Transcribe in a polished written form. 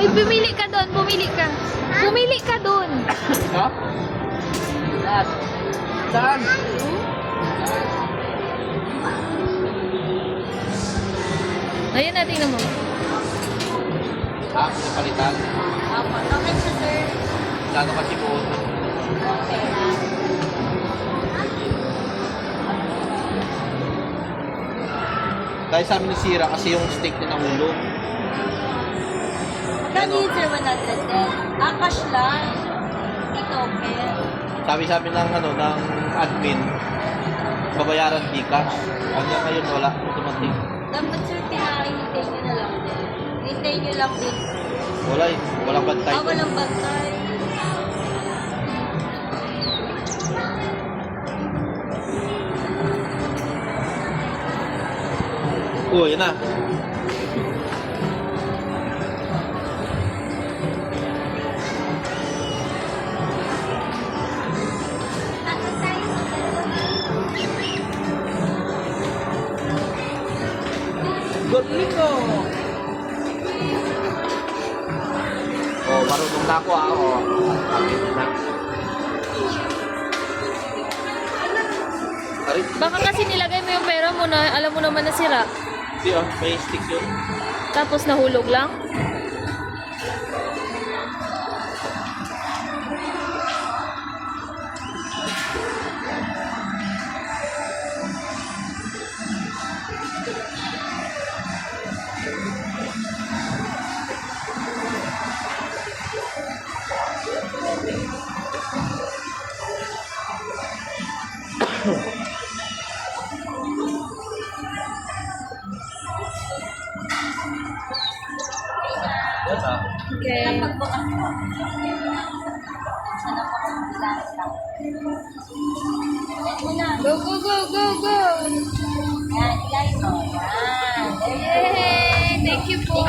Oy, pumili ka doon, pumili ka. Pumili ka doon. Ha? Saan? Saan? Ayan na, tingnan mo. Ha? Napalitan? Opo, bakit siya, sir? Lalo kasi po. Okay lang. Dahil sa amin nasira kasi yung steak na nahulog. Magkano yun, sir? 100 din. Cash lang. Ito, okay. Sabi sa amin ng, ng admin, babayaran Gcash. Hanggang ngayon wala. Automatic. Dapat, sir, hintayin nyo na lang din. Hintayin nyo lang din. Wala eh. Walang bantay. Walang bantay. Oh, yan na. Galing ko. Oh, marunong na ako ah. Oh, akin na. Aray, Baka kasi nilagay mo yung pera mo na alam mo naman na sira. di oh, may stick yun. Tapos nahulog lang. Yan ah. Okay. Pagbukas mo. Sana po kung bilang lang. Yan mo na. Go, go, go, go, go! Yan, ilay mo. Yan. Yay! Thank you po.